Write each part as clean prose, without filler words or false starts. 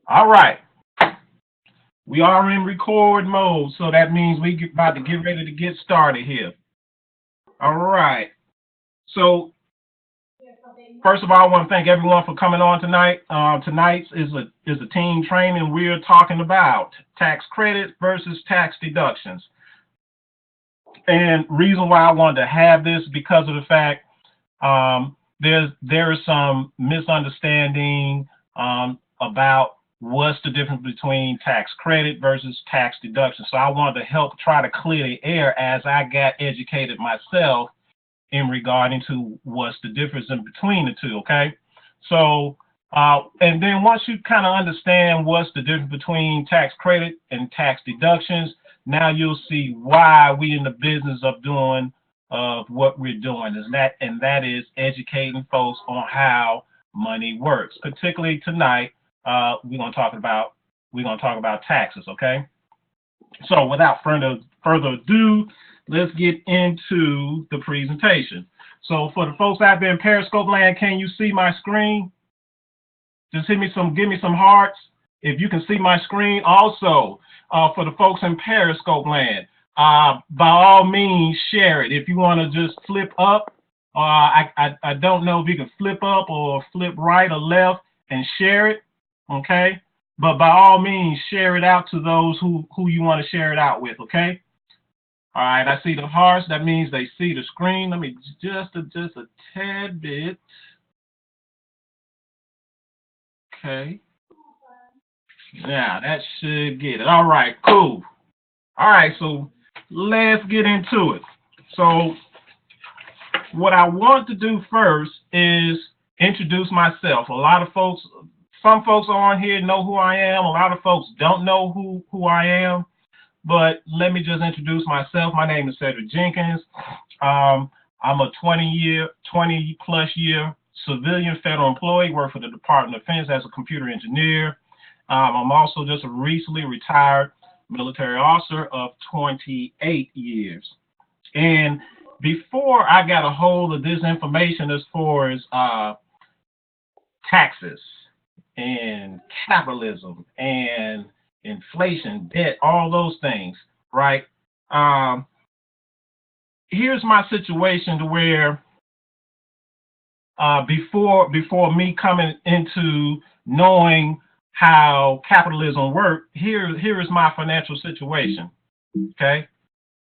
All right. We are in record mode, so that means about to get ready to get started here. All right. So first of all, I want to thank everyone for coming on tonight. Tonight's is a team training. We're talking about tax credits versus tax deductions. And reason why I wanted to have this because of the fact there is some misunderstanding about what's the difference between tax credit versus tax deduction. So I wanted to help try to clear the air as I got educated myself in regarding to what's the difference in between the two. Okay, so and then once you kind of understand what's the difference between tax credit and tax deductions, now you'll see why we in the business of doing what we're doing is that, and that is educating folks on how money works. Particularly tonight, we're gonna talk about taxes. Okay, so without further ado, let's get into the presentation. So for the folks out there in Periscope land, can you see my screen? Just give me some hearts if you can see my screen. Also, for the folks in Periscope land, by all means, share it. If you want to just flip up, I don't know if you can flip up or flip right or left and share it, okay? But by all means, share it out to those who you want to share it out with, okay? All right, I see the hearts. That means they see the screen. Let me just a tad bit. Okay. Now that should get it. All right, cool. All right, so let's get into it. So what I want to do first is introduce myself. Some folks on here know who I am. A lot of folks don't know who I am. But let me just introduce myself. My name is Cedric Jenkins. I'm a 20 plus year civilian federal employee, work for the Department of Defense as a computer engineer. I'm also just a recently retired military officer of 28 years. And before I got a hold of this information as far as taxes and capitalism and inflation, debt, all those things, right? Um, Here's my situation to where before me coming into knowing how capitalism works, here is my financial situation. Okay,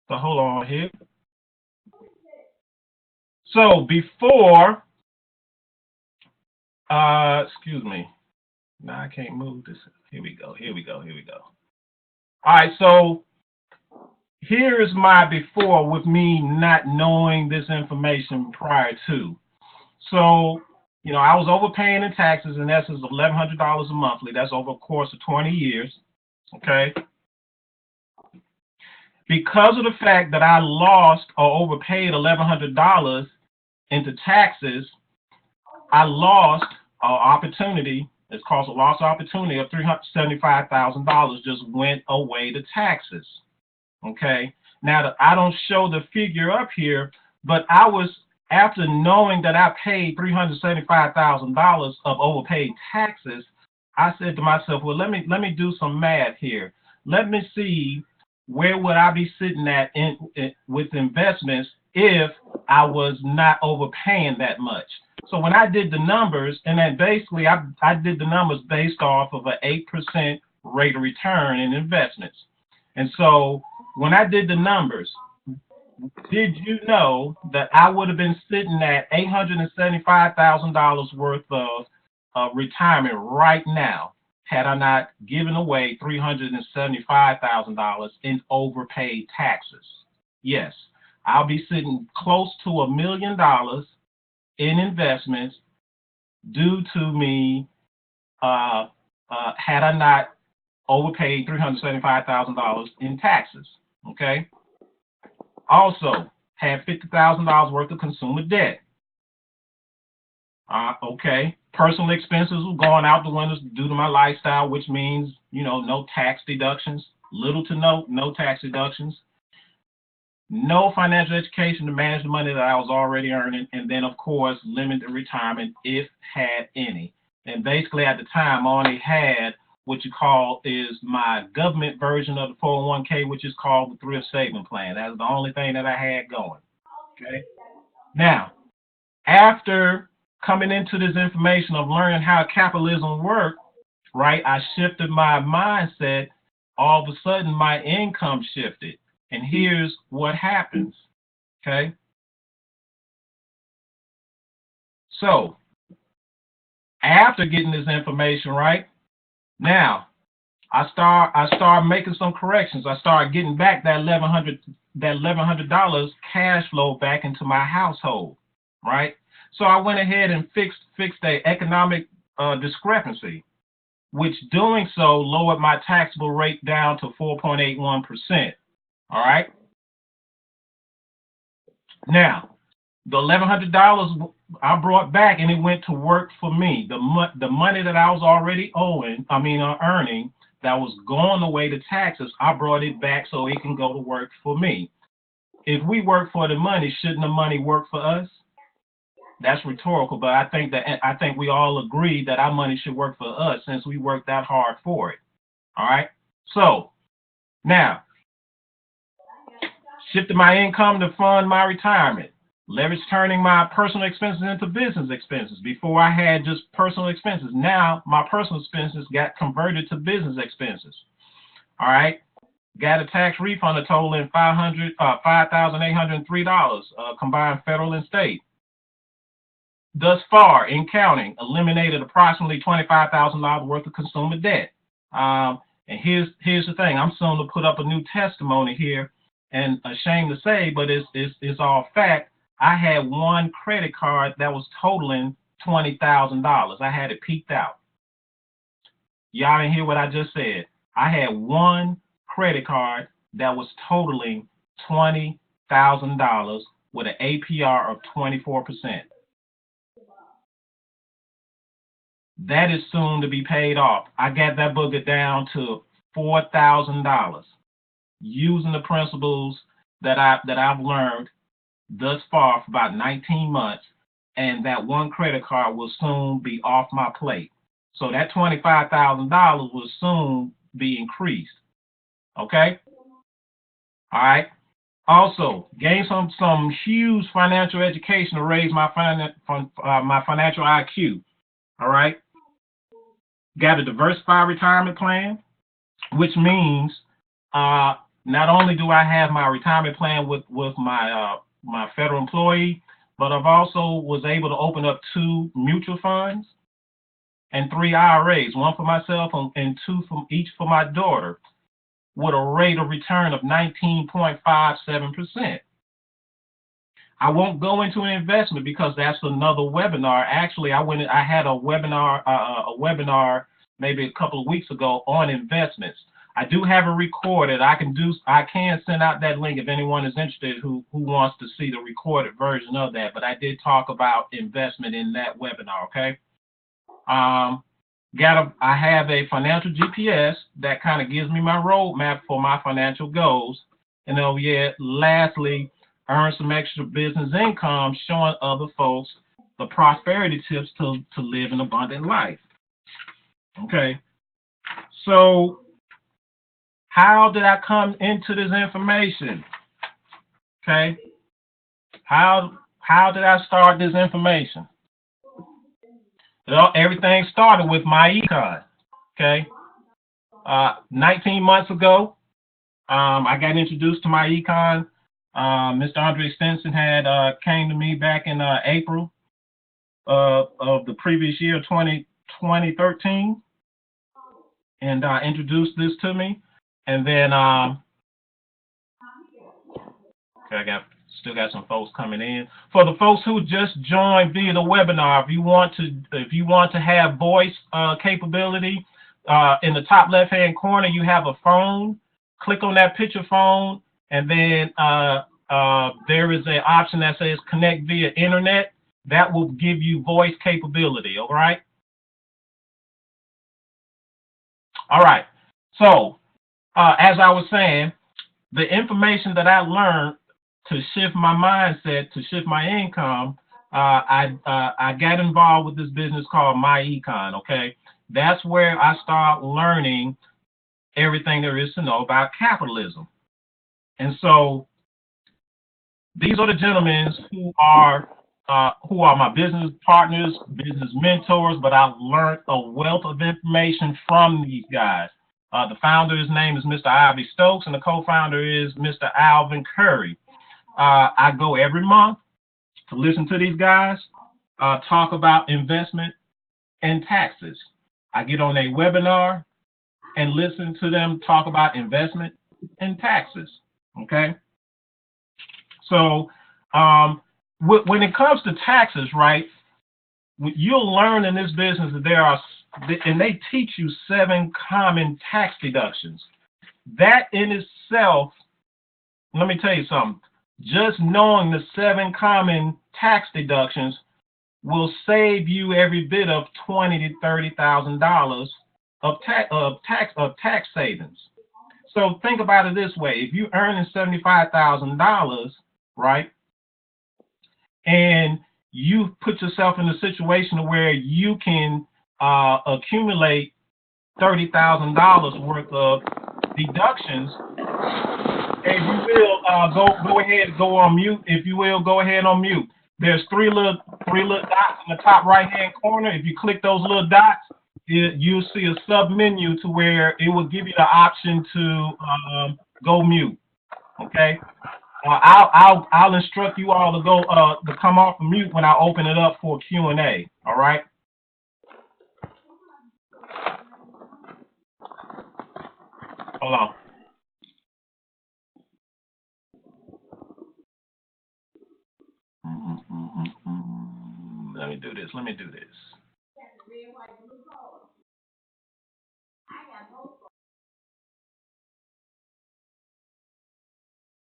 so hold on here. So before, excuse me, no, I can't move this. Here we go. Here we go. Here we go. All right, so here is my before with me not knowing this information prior to. So, I was overpaying in taxes in essence of $1,100 a monthly. That's over a course of 20 years. Okay. Because of the fact that I lost or overpaid $1,100 into taxes, I lost an opportunity. It's called a lost opportunity of $375,000 just went away to taxes. Okay. Now, I don't show the figure up here, but I was, after knowing that I paid $375,000 of overpaid taxes, I said to myself, well, let me do some math here. Let me see where would I be sitting at with investments if I was not overpaying that much. So when I did the numbers, and then basically I did the numbers based off of an 8% rate of return in investments. And so when I did the numbers, did you know that I would have been sitting at $875,000 worth of retirement right now had I not given away $375,000 in overpaid taxes? Yes, I'll be sitting close to $1 million in investments due to me had I not overpaid $375,000 in taxes. Okay. Also, had $50,000 worth of consumer debt. Okay. Personal expenses were going out the window due to my lifestyle, which means, no tax deductions, little to no tax deductions, no financial education to manage the money that I was already earning, and then, of course, limited retirement if had any. And basically, at the time, I only had what you call is my government version of the 401k, which is called the thrift saving plan. That's the only thing that I had going. Okay. Now, after coming into this information of learning how capitalism works, right, I shifted my mindset. All of a sudden, my income shifted. And here's what happens. Okay. So, after getting this information, right, now I start making some corrections. I start getting back that $1,100 cash flow back into my household, right? So I went ahead and fixed the economic discrepancy, which doing so lowered my taxable rate down to 4.81%. All right. Now, the $1,100 I brought back, and it went to work for me. The money that I was already earning, that was going away to taxes, I brought it back so it can go to work for me. If we work for the money, shouldn't the money work for us? That's rhetorical, but I think we all agree that our money should work for us since we worked that hard for it. All right. So now, shifting my income to fund my retirement. Leverage turning my personal expenses into business expenses. Before I had just personal expenses. Now my personal expenses got converted to business expenses. All right. Got a tax refund totaling $5,803, combined federal and state. Thus far, in counting, eliminated approximately $25,000 worth of consumer debt. And here's the thing. I'm soon to put up a new testimony here, and ashamed to say, but it's all fact. I had one credit card that was totaling $20,000. I had it peaked out. Y'all didn't hear what I just said. I had one credit card that was totaling $20,000 with an APR of 24%. That is soon to be paid off. I got that booger down to $4,000 using the principles that I've learned thus far for about 19 months, and that one credit card will soon be off my plate. So that $25,000 will soon be increased. Okay? All right. Also, gain some huge financial education to raise my financial IQ. All right. Got a diversified retirement plan, which means not only do I have my retirement plan with my my federal employee, but I've also was able to open up 2 mutual funds and 3 IRAs, one for myself and 2 from each for my daughter, with a rate of return of 19.57%. I won't go into an investment because that's another webinar. Actually, I had a webinar maybe a couple of weeks ago on investments. I do have it recorded. I can send out that link if anyone is interested who wants to see the recorded version of that. But I did talk about investment in that webinar. Okay. I have a financial GPS that kind of gives me my roadmap for my financial goals. And lastly, earn some extra business income, showing other folks the prosperity tips to live an abundant life. Okay. So how did I come into this information? Okay. How did I start this information? Well, everything started with my econ. Okay. 19 months ago, I got introduced to my econ. Mr. Andre Stinson had came to me back in April of the previous year, 2013, and introduced this to me. And then, okay, still got some folks coming in. For the folks who just joined via the webinar, if you want to have voice capability, in the top left-hand corner, you have a phone. Click on that picture phone, and then there is an option that says connect via internet. That will give you voice capability. All right. All right. So, as I was saying, the information that I learned to shift my mindset, to shift my income, I got involved with this business called My Econ. Okay. that's where I start learning everything there is to know about capitalism. And so these are the gentlemen who are my business partners, business mentors, but I've learned a wealth of information from these guys. The founder's name is Mr. Ivy Stokes, and the co-founder is Mr. Alvin Curry. I go every month to listen to these guys talk about investment and taxes. I get on a webinar and listen to them talk about investment and taxes. Okay. So when it comes to taxes, right, you'll learn in this business that there are, and they teach you 7 common tax deductions. That in itself, let me tell you something, just knowing the 7 common tax deductions will save you every bit of $20,000 to $30,000 of tax savings. So think about it this way: if you're earning $75,000, right, and you put yourself in a situation where you can accumulate $30,000 worth of deductions, if you will, go ahead, go on mute. If you will, go ahead on mute. There's three little dots in the top right hand corner. If you click those little dots, you'll see a sub menu to where it will give you the option to go mute. Okay. I'll instruct you all to go to come off of mute when I open it up for Q&A. All right. Hold on. Let me do this.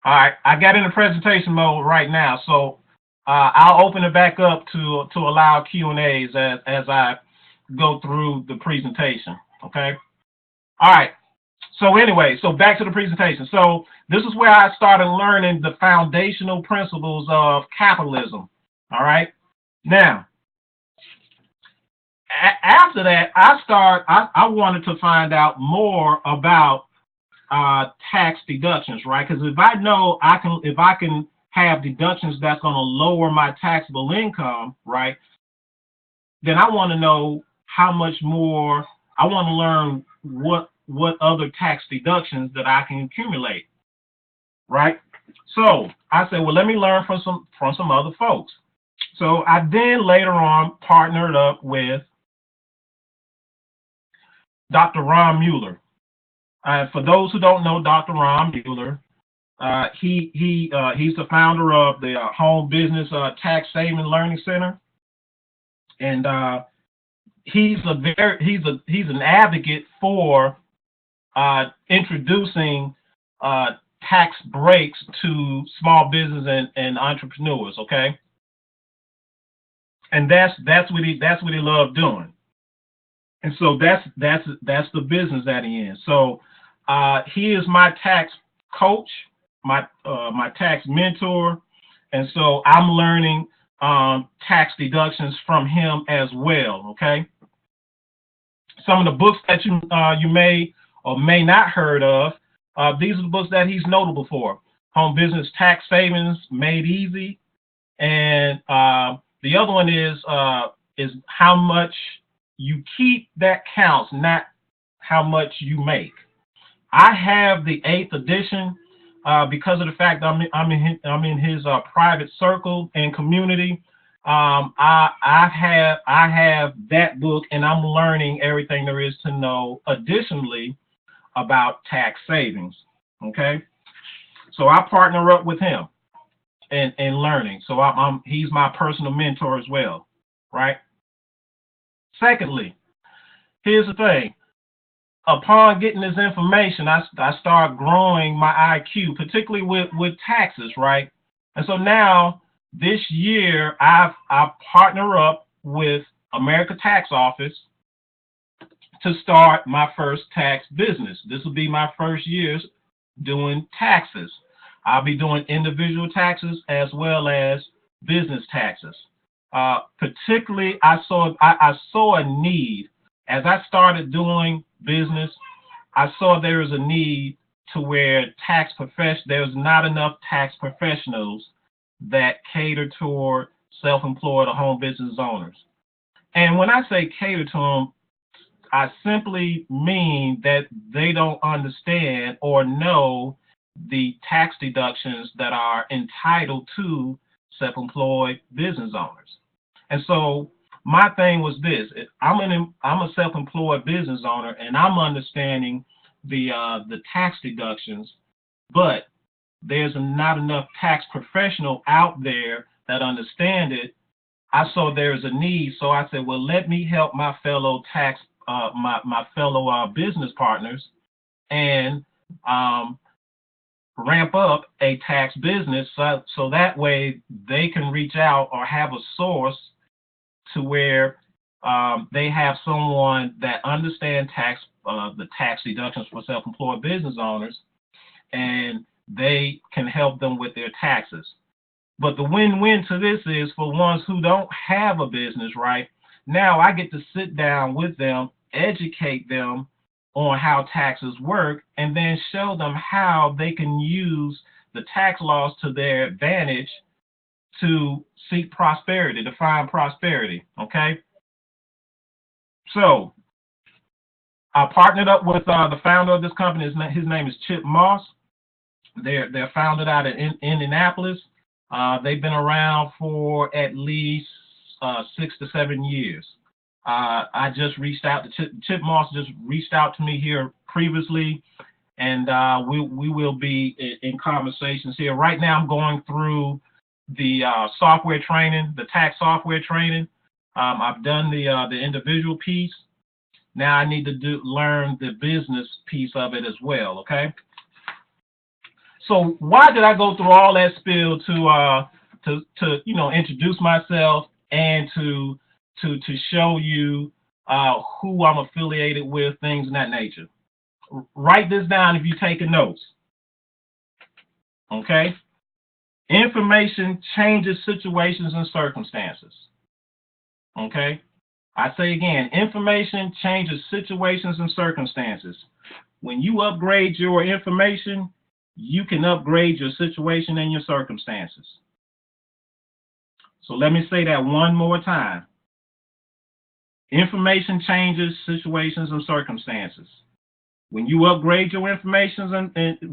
All right, I got in the presentation mode right now, so I'll open it back up to allow Q&As as I go through the presentation. Okay. All right. So anyway, so back to the presentation. So this is where I started learning the foundational principles of capitalism. All right. Now, after that, I wanted to find out more about tax deductions, right? Because if I know if I can have deductions that's going to lower my taxable income, right, then I want to know how much more. I want to learn what other tax deductions that I can accumulate, right? So I said, well, let me learn from some other folks. So I then later on partnered up with Dr. Ron Mueller. For those who don't know Dr. Ron Mueller, he's the founder of the Home Business Tax Saving Learning Center, and he's an advocate for introducing tax breaks to small business and entrepreneurs. Okay, and that's what he loved doing, and so that's the business that he is. So he is my tax coach, my tax mentor, and so I'm learning tax deductions from him as well. Okay, some of the books that you may or may not heard of, these are the books that he's notable for: Home Business Tax Savings Made Easy, and the other one is How Much You Keep That Counts, Not How Much You Make. I have the 8th edition because of the fact that I'm in his private circle and community. I have that book, and I'm learning everything there is to know additionally about tax savings. Okay, so I partner up with him in learning. So he's my personal mentor as well, right? Secondly, here's the thing. Upon getting this information, I start growing my IQ, particularly with taxes, right? And so now this year, I partner up with America Tax Office to start my first tax business. This will be my first year doing taxes. I'll be doing individual taxes as well as business taxes. Particularly, I saw a need as I started doing business, I saw there was a need to where there's not enough tax professionals that cater toward self-employed or home business owners. And when I say cater to them, I simply mean that they don't understand or know the tax deductions that are entitled to self-employed business owners. And so my thing was this: I'm a self-employed business owner, and I'm understanding the tax deductions, but there's not enough tax professional out there that understand it. I saw there's a need, so I said, well, let me help my fellow my fellow business partners and ramp up a tax business, so that way they can reach out or have a source to where they have someone that understands the tax deductions for self-employed business owners, and they can help them with their taxes. But the win-win to this is for ones who don't have a business, right? Now I get to sit down with them, educate them on how taxes work, and then show them how they can use the tax laws to their advantage to seek prosperity, to find prosperity, okay? So I partnered up with the founder of this company. His name is Chip Moss. They're founded out of Indianapolis. They've been around for at least 6 to 7 years. I just reached out to Chip Moss, just reached out to me here previously, and we will be in conversations here. Right now, I'm going through the software training, the tax software training. I've done the individual piece. Now I need to learn the business piece of it as well. Okay. So why did I go through all that spiel to introduce myself and to show you who I'm affiliated with, things of that nature? Write this down if you're taking notes. Okay? Information changes situations and circumstances. Okay? I say again, information changes situations and circumstances. When you upgrade your information, you can upgrade your situation and your circumstances. So let me say that one more time. Information changes situations and circumstances. When you upgrade your information,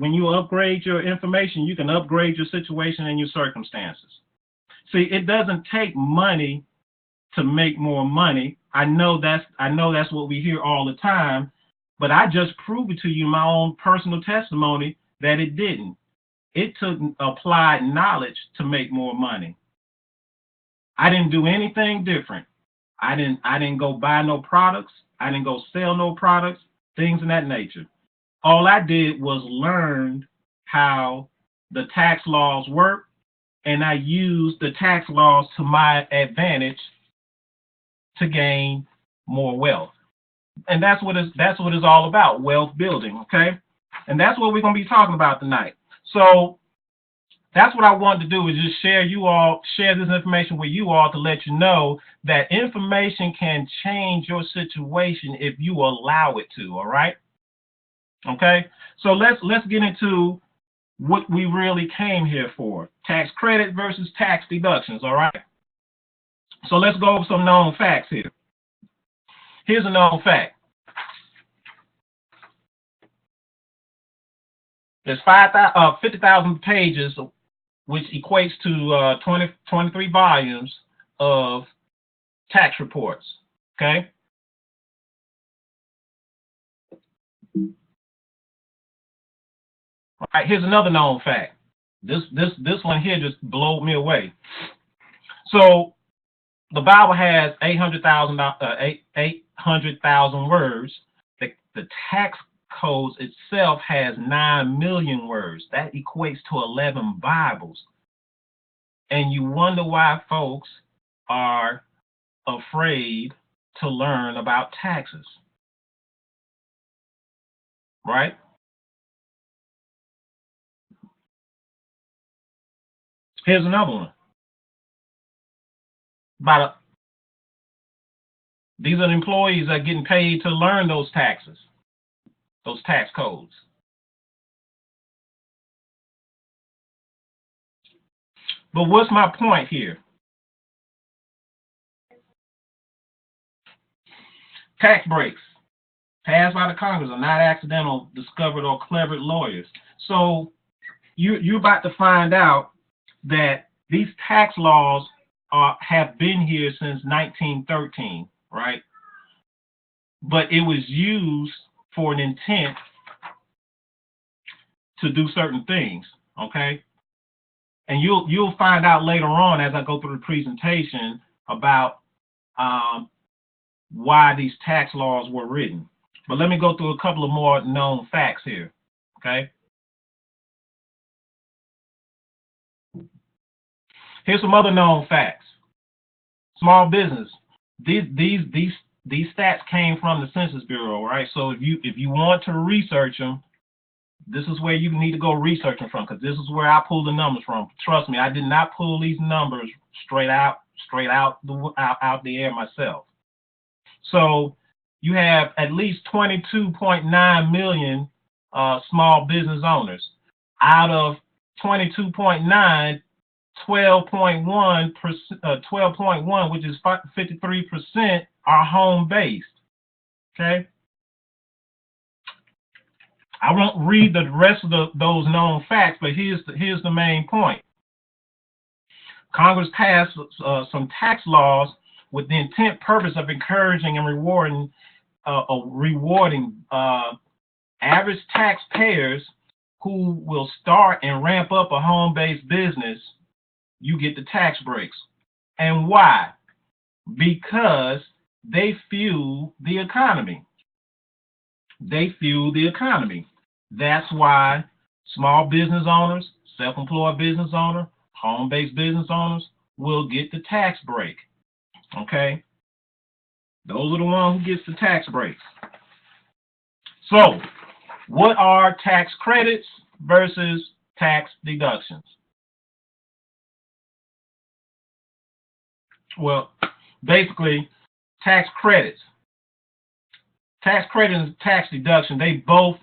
you can upgrade your situation and your circumstances. See, it doesn't take money to make more money. I know that's what we hear all the time, but I just proved it to you in my own personal testimony that it didn't. It took applied knowledge to make more money. I didn't do anything different. I didn't go buy no products. I didn't go sell no products, things of that nature. All I did was learn how the tax laws work, and I used the tax laws to my advantage to gain more wealth. And that's what it's all about, wealth building, okay? And that's what we're going to be talking about tonight. So that's what I wanted to do, is just share this information with you all to let you know that information can change your situation if you allow it to, all right? Okay? So let's get into what we really came here for. Tax credit versus tax deductions, all right? So let's go over some known facts here. Here's a known fact. There's 50,000 pages, which equates to 23 volumes of tax reports, okay? All right, here's another known fact. This one here just blew me away. So the Bible has 800,000 words. The tax codes itself has 9 million words. That equates to 11 Bibles. And you wonder why folks are afraid to learn about taxes, right? Here's another one. These are the employees that are getting paid to learn those taxes, those tax codes. But what's my point here? Tax breaks passed by the Congress are not accidental, discovered, or clever lawyers. So you're about to find out that these tax laws have been here since 1913, right? But it was used for an intent to do certain things, okay? And you'll find out later on as I go through the presentation about why these tax laws were written. But let me go through a couple of more known facts here, okay? Here's some other known facts. Small business. These stats came from the Census Bureau, right? So if you want to research them, this is where you need to go research them from, because this is where I pull the numbers from. Trust me, I did not pull these numbers straight out the air myself. So you have at least 22.9 million small business owners. Out of 22.9, 12.1, which is 53%, are home-based. Okay. I won't read the rest of those known facts, but here's the main point. Congress passed some tax laws with the intent purpose of encouraging and rewarding average taxpayers who will start and ramp up a home-based business. You get the tax breaks. And why? Because they fuel the economy. They fuel the economy. That's why small business owners, self-employed business owners, home-based business owners will get the tax break. Okay? Those are the ones who gets the tax breaks. So, what are tax credits versus tax deductions? Well, basically, tax credits. Tax credit and tax deduction, they both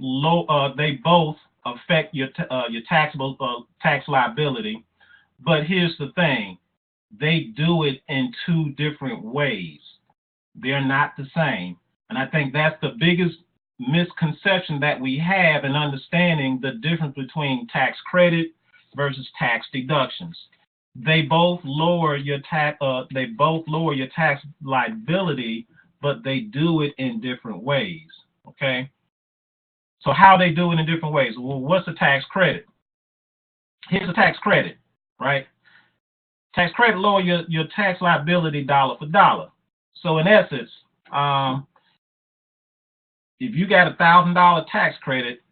affect your taxable tax liability. But here's the thing, they do it in two different ways. They're not the same. And I think that's the biggest misconception that we have in understanding the difference between tax credit versus tax deductions. They both lower your tax liability, but they do it in different ways. Okay. So how they do it in different ways? Well, what's a tax credit? Here's a tax credit, right? Tax credit lower your tax liability dollar for dollar. So in essence, if you got $1,000 tax credit,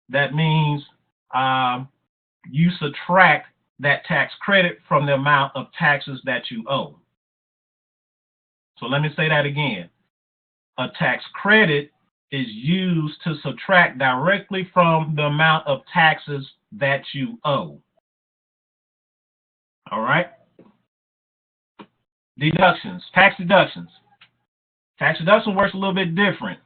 that means you subtract that tax credit from the amount of taxes that you owe. So let me say that again. A tax credit is used to subtract directly from the amount of taxes that you owe. All right? Deductions, tax deductions. Tax deduction works a little bit different.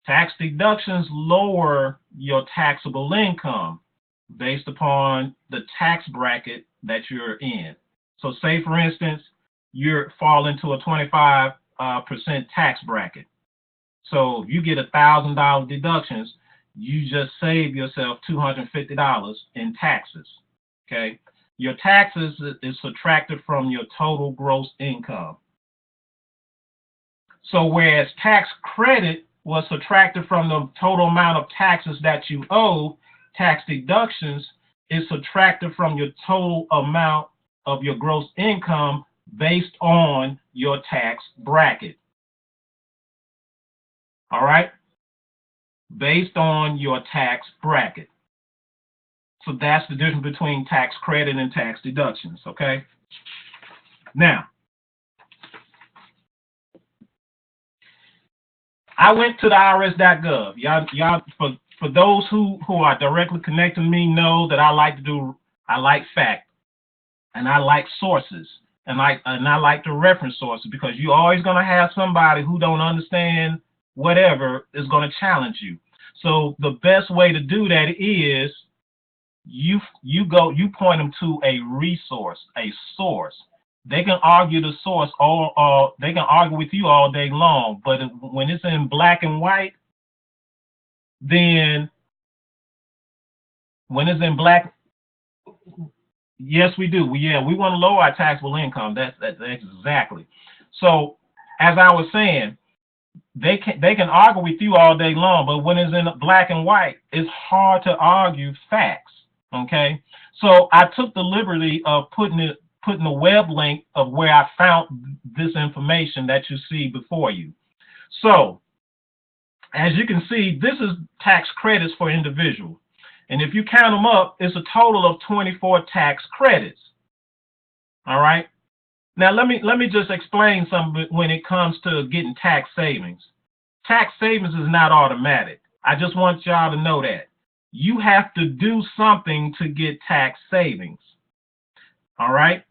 Tax deductions lower your taxable income based upon the tax bracket that you're in. So say, for instance, you fall into a 25% tax bracket. So if you get $1,000 deductions, you just save yourself $250 in taxes, okay? Your taxes is subtracted from your total gross income. So whereas tax credit was subtracted from the total amount of taxes that you owe, tax deductions is subtracted from your total amount of your gross income based on your tax bracket. All right? Based on your tax bracket. So that's the difference between tax credit and tax deductions, okay? Now, I went to the IRS.gov. Y'all, for those who are directly connected to me know that I like fact and I like sources. And I like to reference sources because you're always going to have somebody who don't understand whatever is going to challenge you. So the best way to do that is you point them to a resource, a source. They can argue the source all they can argue with you all day long, but when it's in black and white, then when it's in black, yes, we do. We want to lower our taxable income. That's exactly. So as I was saying, they can argue with you all day long, but when it's in black and white, it's hard to argue facts. Okay, so I took the liberty of putting the web link of where I found this information that you see before you. So as you can see, this is tax credits for individuals. And if you count them up, it's a total of 24 tax credits. All right. Now let me just explain something when it comes to getting tax savings. Tax savings is not automatic. I just want y'all to know that. You have to do something to get tax savings. All right.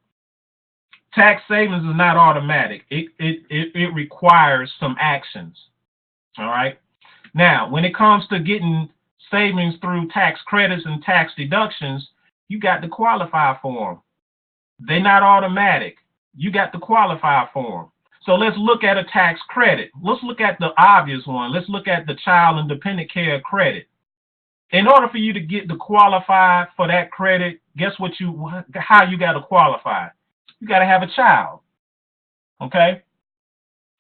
Tax savings is not automatic. It requires some actions. All right. Now, when it comes to getting savings through tax credits and tax deductions, you got to qualify for them. They're not automatic. You got to qualify for them. So let's look at a tax credit. Let's look at the obvious one. Let's look at the child and dependent care credit. In order for you to get to qualify for that credit, guess how you got to qualify? You got to have a child. Okay?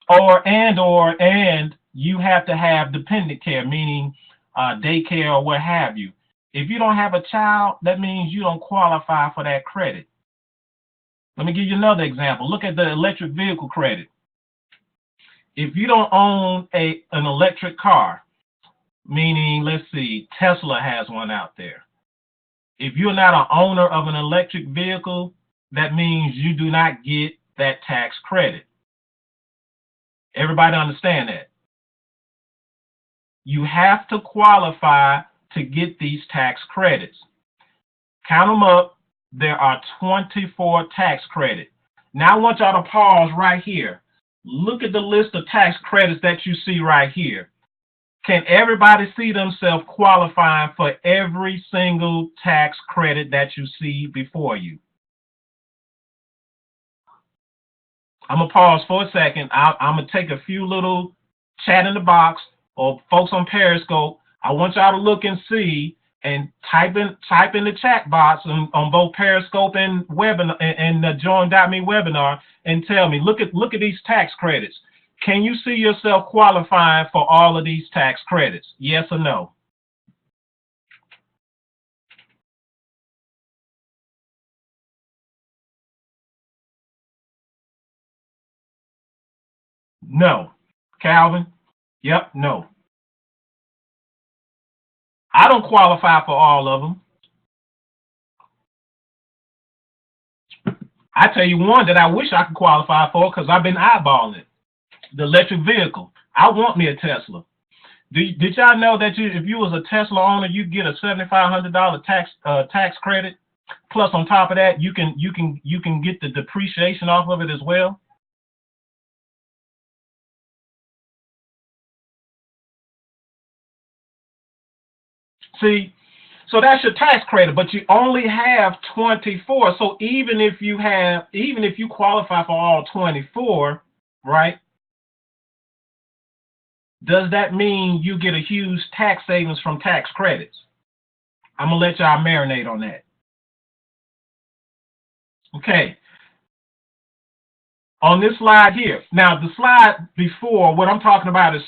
And you have to have dependent care, meaning daycare or what have you. If you don't have a child, that means you don't qualify for that credit. Let me give you another example. Look at the electric vehicle credit. If you don't own an electric car, meaning, let's see, Tesla has one out there. If you're not an owner of an electric vehicle, that means you do not get that tax credit. Everybody understand that? You have to qualify to get these tax credits. Count them up. There are 24 tax credits. Now I want y'all to pause right here. Look at the list of tax credits that you see right here. Can everybody see themselves qualifying for every single tax credit that you see before you? I'm going to pause for a second. I'm going to take a few little chat in the box or folks on Periscope. I want y'all to look and see and type in the chat box on both Periscope and webinar and the Join.me webinar and tell me, look at these tax credits. Can you see yourself qualifying for all of these tax credits? Yes or no? No. Calvin? Yep, no. I don't qualify for all of them. I tell you one that I wish I could qualify for because I've been eyeballing it. The electric vehicle. I want me a Tesla. Did y'all know that if you was a Tesla owner, you get a $7,500 tax credit? Plus, on top of that, you can get the depreciation off of it as well. See, so that's your tax credit, but you only have 24. So even if you qualify for all 24, right? Does that mean you get a huge tax savings from tax credits? I'm gonna let y'all marinate on that. Okay. On this slide here. Now, the slide before, what I'm talking about is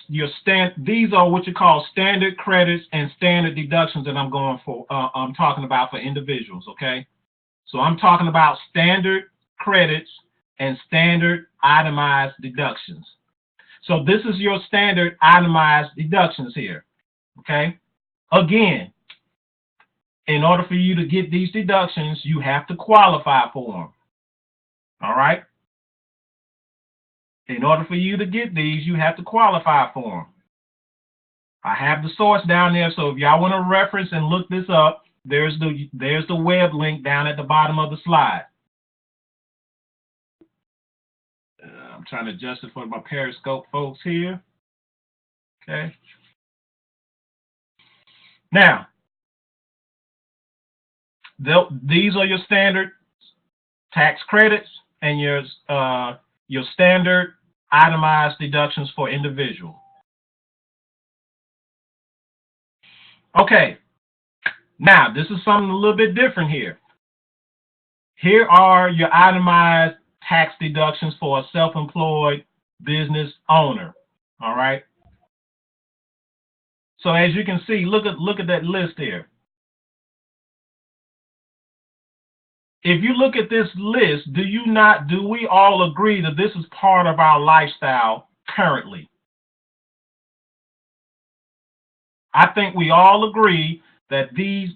these are what you call standard credits and standard deductions that I'm talking about for individuals, okay? So I'm talking about standard credits and standard itemized deductions. So this is your standard itemized deductions here, okay? Again, in order for you to get these deductions, you have to qualify for them, all right? In order for you to get these, you have to qualify for them. I have the source down there, so if y'all want to reference and look this up, there's the web link down at the bottom of the slide. trying to adjust it for my Periscope folks here. Okay. Now, these are your standard tax credits and your standard itemized deductions for individual. Okay. Now, this is something a little bit different here. Here are your itemized tax deductions for a self-employed business owner. All right. So as you can see, look at that list here. If you look at this list, do we all agree that this is part of our lifestyle currently? I think we all agree that these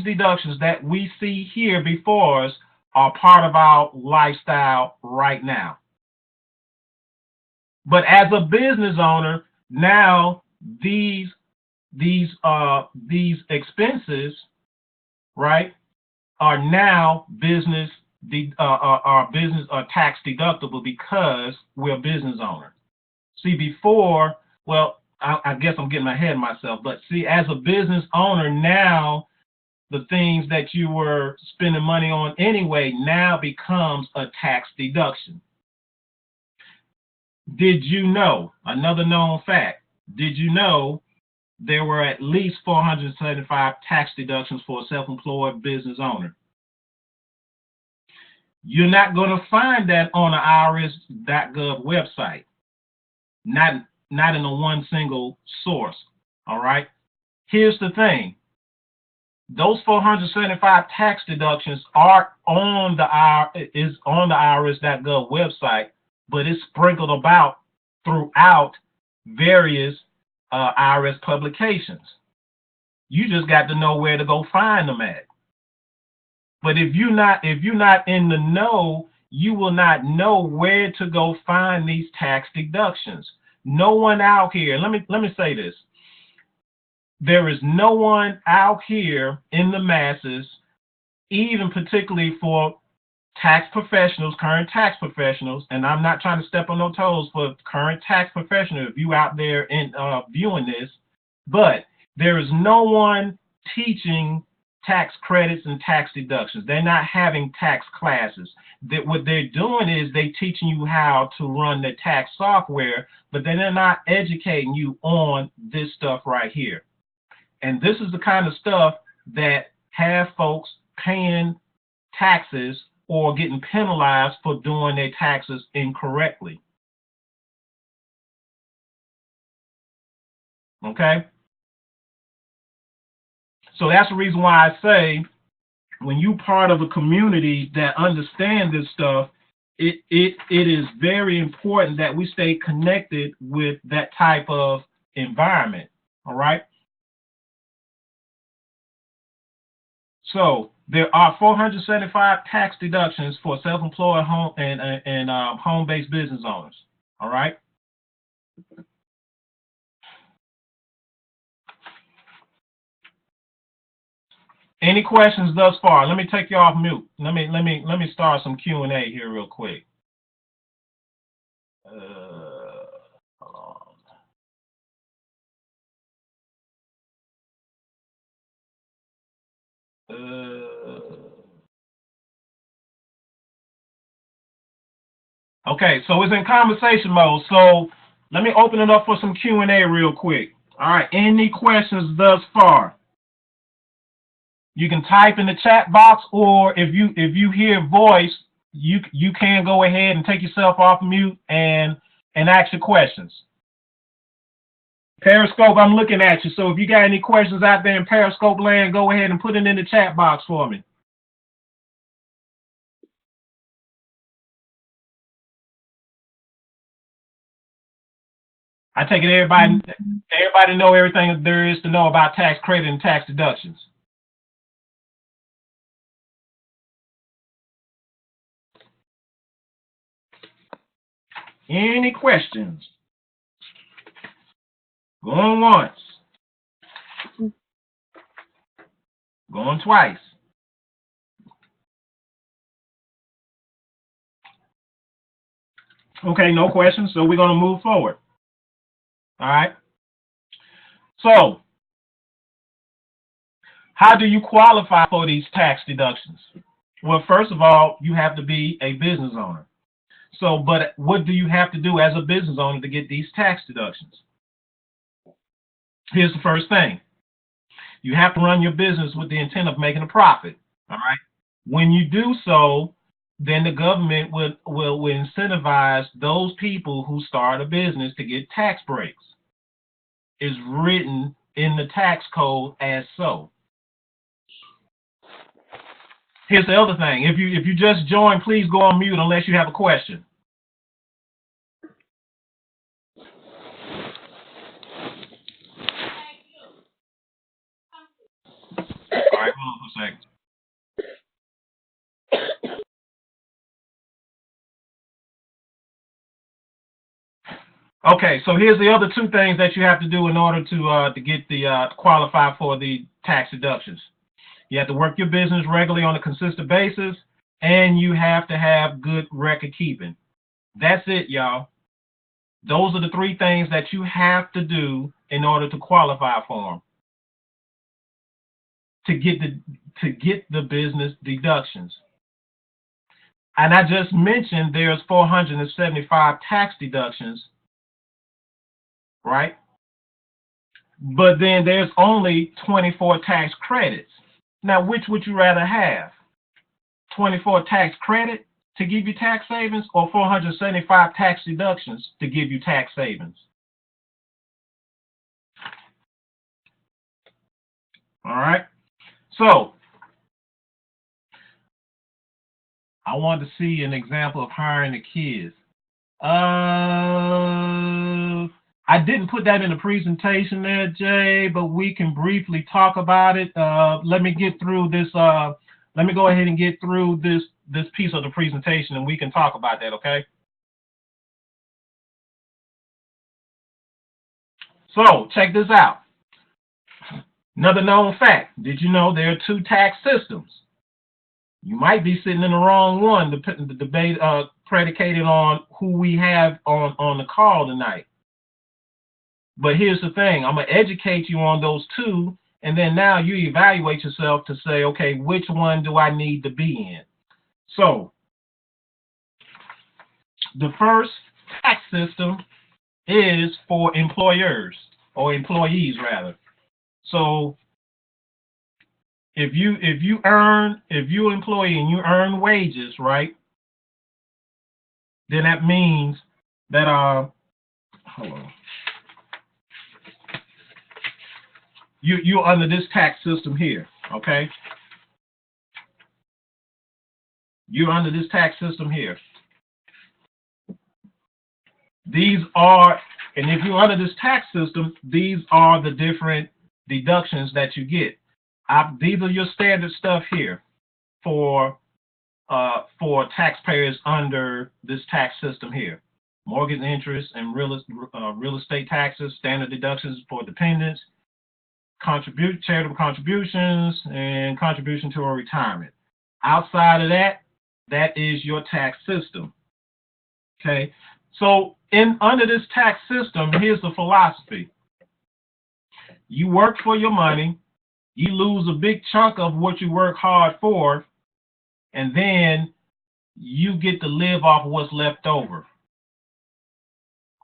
deductions that we see here before us are part of our lifestyle right now. But as a business owner, now these expenses, right, are now business tax deductible because we're a business owner. See, before, well, I guess I'm getting ahead of myself, but see, as a business owner now, the things that you were spending money on anyway now becomes a tax deduction. Did you know, another known fact, did you know there were at least 475 tax deductions for a self-employed business owner? You're not going to find that on the IRS.gov website, not in a one single source, all right? Here's the thing. Those 475 tax deductions are on the IRS.gov website, but it's sprinkled about throughout various IRS publications. You just got to know where to go find them at. But if you're not in the know, you will not know where to go find these tax deductions. No one out here, let me say this. There is no one out here in the masses, even particularly for tax professionals, current tax professionals, and I'm not trying to step on no toes for current tax professionals if you out there in viewing this, but there is no one teaching tax credits and tax deductions. They're not having tax classes. What they're doing is they teaching you how to run the tax software, but they're not educating you on this stuff right here. And this is the kind of stuff that have folks paying taxes or getting penalized for doing their taxes incorrectly. Okay? So that's the reason why I say when you're part of a community that understands this stuff, it is very important that we stay connected with that type of environment. All right? So there are 475 tax deductions for self-employed home and home-based business owners. All right. Any questions thus far? Let me take you off mute. Let me start some Q&A here real quick. Hold on. Okay, so it's in conversation mode. So let me open it up for some Q&A real quick. All right, any questions thus far? You can type in the chat box, or if you hear voice, you can go ahead and take yourself off mute and ask your questions. Periscope, I'm looking at you. So if you got any questions out there in Periscope land, go ahead and put it in the chat box for me. I take it everybody know everything there is to know about tax credit and tax deductions. Any questions? Going once. Going twice. Okay, no questions. So we're going to move forward. All right. So how do you qualify for these tax deductions? Well, first of all, you have to be a business owner. So, but what do you have to do as a business owner to get these tax deductions? Here's the first thing. You have to run your business with the intent of making a profit. All right. When you do so, then the government will incentivize those people who start a business to get tax breaks. It's written in the tax code as so. Here's the other thing. If you just joined, please go on mute unless you have a question. All right, hold on for a second. Okay, so here's the other two things that you have to do in order to get the qualify for the tax deductions. You have to work your business regularly on a consistent basis, and you have to have good record keeping. That's it, y'all. Those are the three things that you have to do in order to qualify for them to get the business deductions. And I just mentioned there's 475 tax deductions, right? But then there's only 24 tax credits. Now, which would you rather have? 24 tax credit to give you tax savings, or 475 tax deductions to give you tax savings? All right. So I want to see an example of hiring the kids. I didn't put that in the presentation there, Jay, but we can briefly talk about it. Let me get through this. Let me go ahead and get through this piece of the presentation, and we can talk about that, okay? So check this out. Another known fact. Did you know there are two tax systems? You might be sitting in the wrong one. The debate predicated on who we have on the call tonight. But here's the thing. I'm going to educate you on those two, and then now you evaluate yourself to say, okay, which one do I need to be in? So the first tax system is for employers, or employees rather. So if you're an employee and you earn wages, right? Then that means that hold on. You're under this tax system here, okay? You're under this tax system here. These are, and if you're under this tax system, these are the different deductions that you get. These are your standard stuff here for taxpayers under this tax system here. Mortgage interest and real estate taxes, standard deductions for dependents, charitable contributions, and contribution to a retirement. Outside of that, that is your tax system. Okay, so under this tax system, here's the philosophy. You work for your money, you lose a big chunk of what you work hard for, and then you get to live off of what's left over.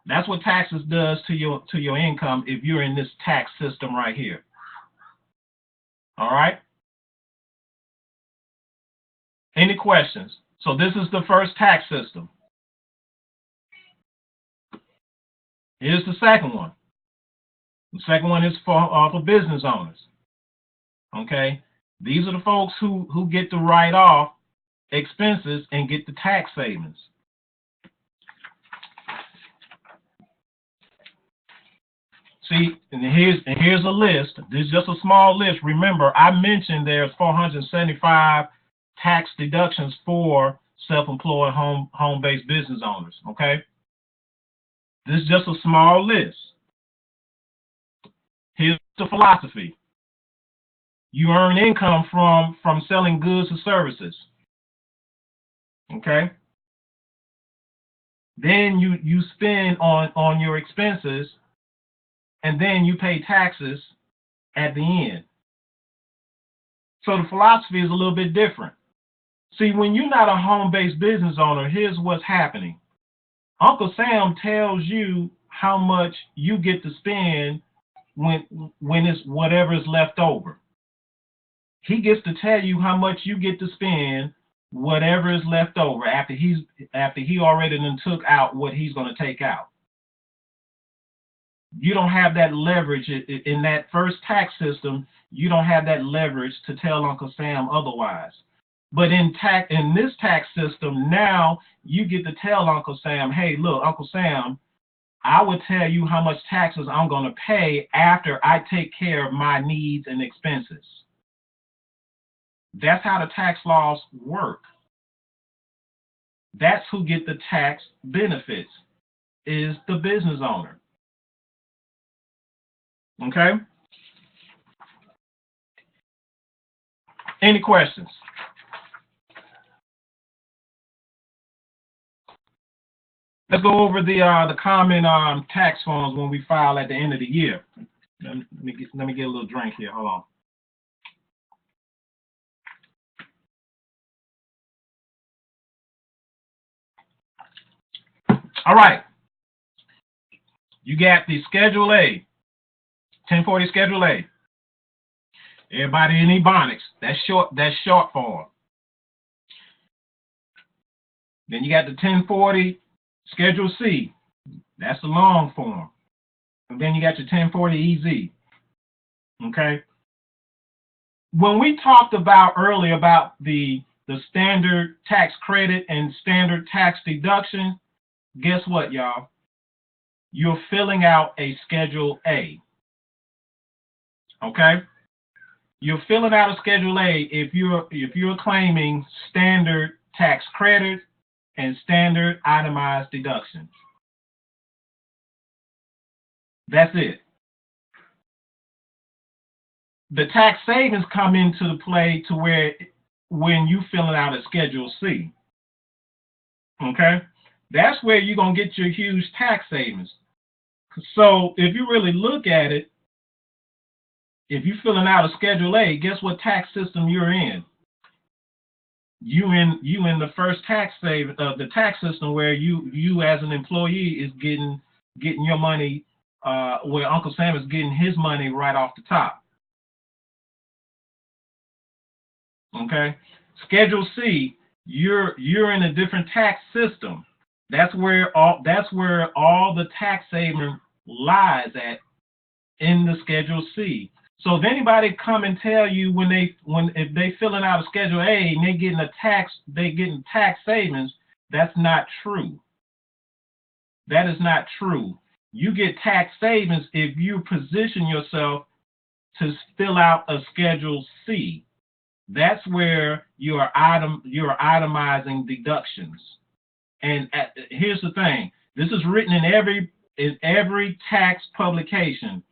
That's what taxes does to your income if you're in this tax system right here. All right? Any questions? So this is the first tax system. Here's the second one. The second one is for business owners. Okay? These are the folks who get to write off expenses and get the tax savings. See, and here's a list. This is just a small list. Remember, I mentioned there's 475 tax deductions for self-employed home-based business owners. Okay, this is just a small list. Here's the philosophy. You earn income from selling goods or services. Okay. Then you spend on your expenses, and then you pay taxes at the end. So the philosophy is a little bit different. See, when you're not a home-based business owner, here's what's happening. Uncle Sam tells you how much you get to spend when it's whatever is left over. He gets to tell you how much you get to spend whatever is left over after he already done took out what he's going to take out. You don't have that leverage in that first tax system. You don't have that leverage to tell Uncle Sam otherwise. But in this tax system, now you get to tell Uncle Sam, hey, look, Uncle Sam, I will tell you how much taxes I'm going to pay after I take care of my needs and expenses. That's how the tax laws work. That's who get the tax benefits, is the business owner. Okay? Any questions? Let's go over the common tax forms when we file at the end of the year. Let me get a little drink here. Hold on. All right. You got the Schedule A, 1040 Schedule A. Everybody in Ebonics, that's short form. Then you got the 1040 Schedule C, that's the long form. And then you got your 1040 EZ. Okay. When we talked about earlier about the standard tax credit and standard tax deduction, guess what, y'all? You're filling out a Schedule A. Okay? You're filling out a Schedule A if you're claiming standard tax credit and standard itemized deductions. That's it. The tax savings come into the play to where when you filling out a Schedule C. Okay? That's where you're going to get your huge tax savings. So if you really look at it, if you're filling out a Schedule A, guess what tax system you're in? You in the first tax the tax system where you as an employee is getting your money, where Uncle Sam is getting his money right off the top. Okay, Schedule C, you're in a different tax system. That's where all the tax saving lies at, in the Schedule C. So if anybody come and tell you if they filling out a Schedule A and they getting tax savings, that's not true. That is not true. You get tax savings if you position yourself to fill out a Schedule C. That's where you're itemizing deductions. And here's the thing: this is written in every tax publication.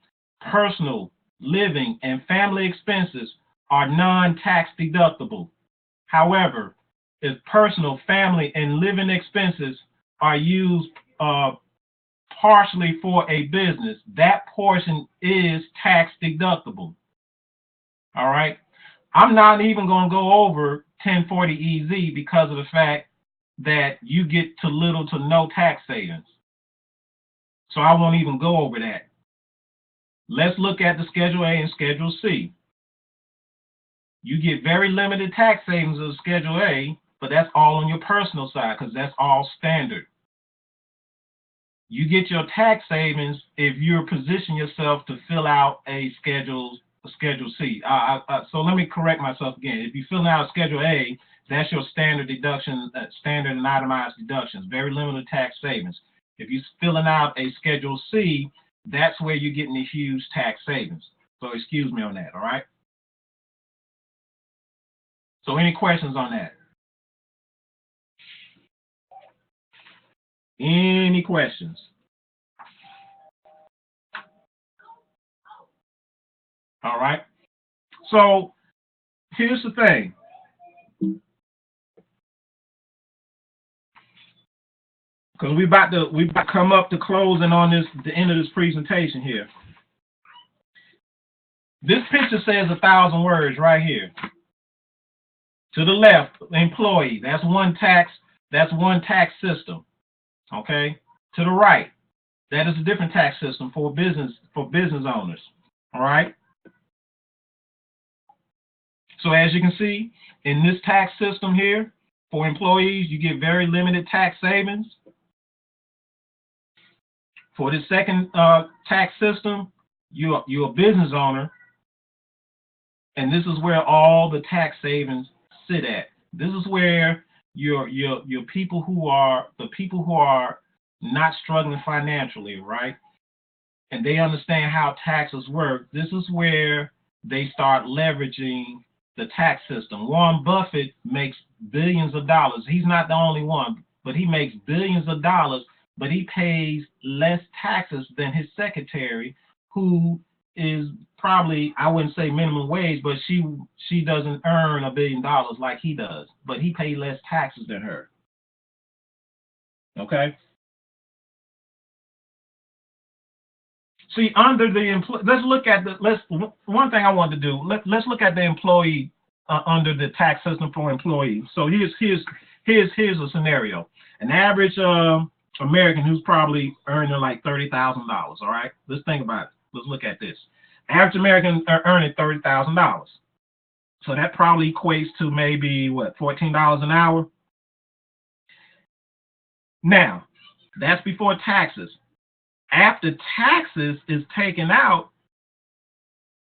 Personal, living, and family expenses are non-tax deductible. However, if personal, family, and living expenses are used partially for a business, that portion is tax deductible. All right. I'm not even going to go over 1040 EZ because of the fact that you get to little to no tax savings. So I won't even go over that. Let's look at the Schedule A and Schedule C. You get very limited tax savings of Schedule A, but that's all on your personal side because that's all standard. You get your tax savings if you position yourself to fill out a Schedule C. So let me correct myself again. If you fill out Schedule A, that's your standard deduction, standard and itemized deductions, very limited tax savings. If you're filling out a Schedule C, that's where you're getting the huge tax savings. So excuse me on that, all right? So any questions on that? Any questions? All right. So here's the thing. because we about to come up to closing on the end of this presentation here. This picture says 1,000 words right here. To the left, employee. That's one tax system. Okay. To the right, that is a different tax system for business owners. All right. So as you can see, in this tax system here, for employees, you get very limited tax savings. For the second tax system, you're a business owner, and this is where all the tax savings sit at. This is where your people who are not struggling financially, right? And they understand how taxes work. This is where they start leveraging the tax system. Warren Buffett makes billions of dollars. He's not the only one, but he makes billions of dollars, but he pays less taxes than his secretary, who is probably, I wouldn't say minimum wage, but she doesn't earn $1 billion like he does, but he pays less taxes than her. Okay. See, under the let's look at one thing I want to do. Let's look at the employee under the tax system for employees. So here's a scenario. An average American who's probably earning like $30,000. All right, let's think about it. Let's look at this. Average American earning $30,000. So that probably equates to maybe what, $14 an hour. Now, that's before taxes. After taxes is taken out,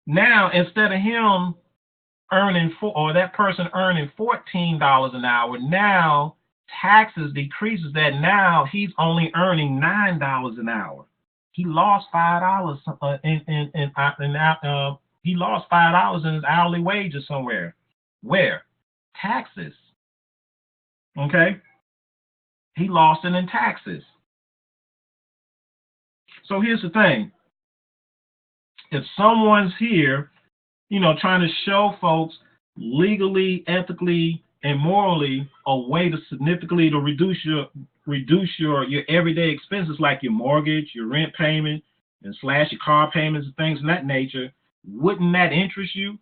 now instead of him earning that person earning $14 an hour, now taxes decreases that. Now he's only earning $9 an hour. He lost $5 he lost $5 in his hourly wages somewhere. Where? Taxes. Okay? He lost it in taxes. So here's the thing. If someone's here, trying to show folks legally, ethically, and morally a way to significantly reduce your everyday expenses, like your mortgage, your rent payment, and slash your car payments and things of that nature, wouldn't that interest you?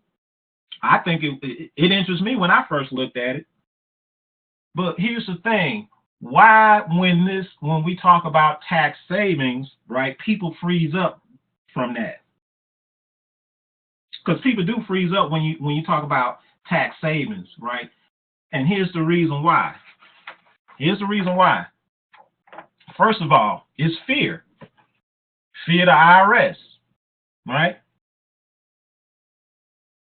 I think it interests me when I first looked at it. But here's the thing. Why, when we talk about tax savings, right, people freeze up from that? Because people do freeze up when you talk about tax savings, right? And here's the reason why. First of all, it's fear. Fear the IRS, right?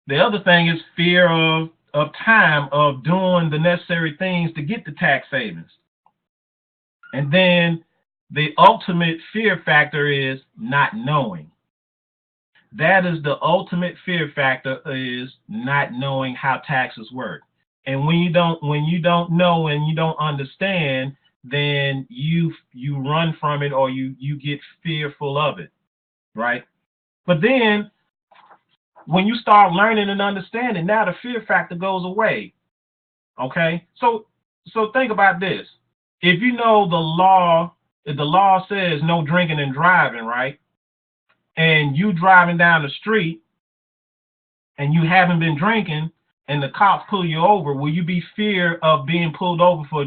The other thing is fear of time, of doing the necessary things to get the tax savings. And then the ultimate fear factor is not knowing. That is the ultimate fear factor, is not knowing how taxes work. And when you don't know and you don't understand, then you run from it, or you get fearful of it, right? But then when you start learning and understanding, now the fear factor goes away. Okay? So think about this. If you know if the law says no drinking and driving, right? And you driving down the street and you haven't been drinking and the cops pull you over, will you be fear of being pulled over for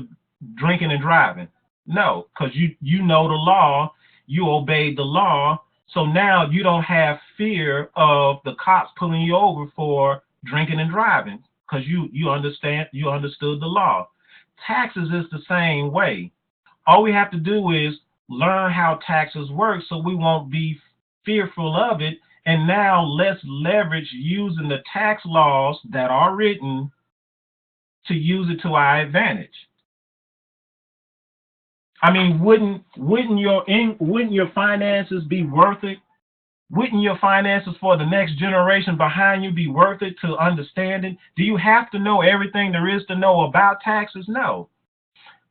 drinking and driving? No, because you know the law, you obeyed the law. So now you don't have fear of the cops pulling you over for drinking and driving, because you understood the law. Taxes is the same way. All we have to do is learn how taxes work so we won't be fearful of it. And now let's leverage using the tax laws that are written to use it to our advantage. I mean, wouldn't your finances be worth it? Wouldn't your finances for the next generation behind you be worth it to understand it? Do you have to know everything there is to know about taxes? No.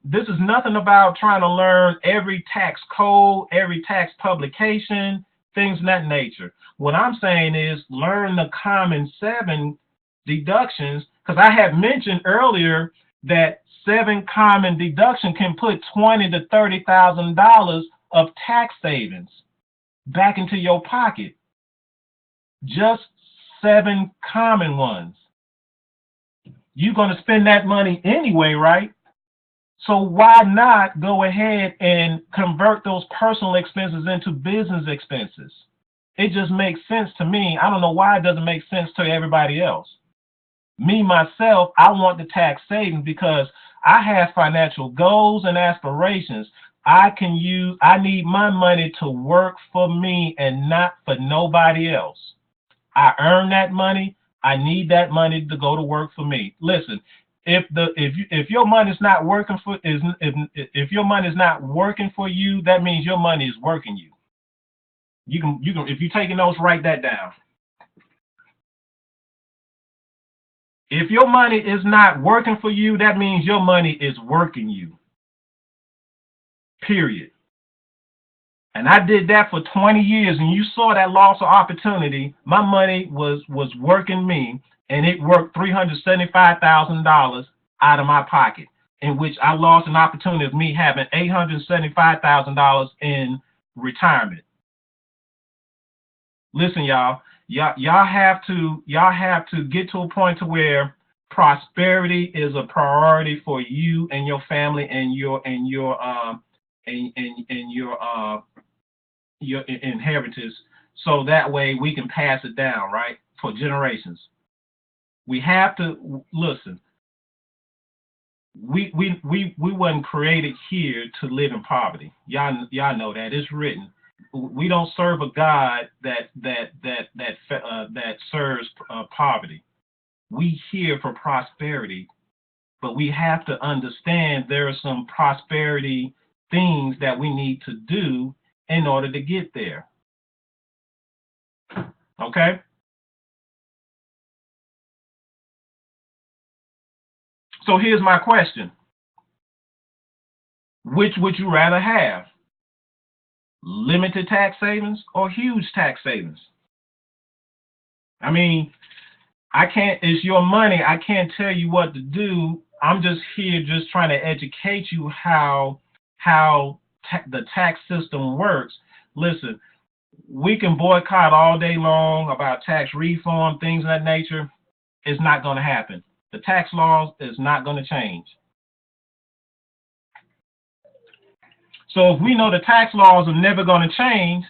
This is nothing about trying to learn every tax code, every tax publication, things of that nature. What I'm saying is learn the common 7 deductions, because I had mentioned earlier that 7 common deduction can put $20,000 to $30,000 of tax savings back into your pocket. Just 7 common ones. You're going to spend that money anyway, right? So why not go ahead and convert those personal expenses into business expenses? It just makes sense to me. I don't know why it doesn't make sense to everybody else. Me, myself, I want the tax savings because I have financial goals and aspirations. I need my money to work for me and not for nobody else. I earn that money. I need that money to go to work for me. Listen, if your money's not working for if your money's not working for you, that means your money is working you. You can if you're taking notes, write that down. If your money is not working for you, that means your money is working you. Period. And I did that for 20 years, and you saw that loss of opportunity. My money was working me, and it worked $375,000 out of my pocket, in which I lost an opportunity of me having $875,000 in retirement. Listen, y'all have to get to a point to where prosperity is a priority for you and your family and your inheritance, so that way we can pass it down, right, for generations. We have to listen. We wasn't created here to live in poverty. Y'all know that. It's written. We don't serve a God that serves poverty. We here for prosperity, but we have to understand there are some prosperity things that we need to do in order to get there. Okay? So here's my question. Which would you rather have? Limited tax savings or huge tax savings? I mean, it's your money. I can't tell you what to do. I'm just here just trying to educate you how the tax system works. Listen, we can boycott all day long about tax reform, things of that nature. It's not going to happen. The tax laws is not going to change. So if we know the tax laws are never going to change,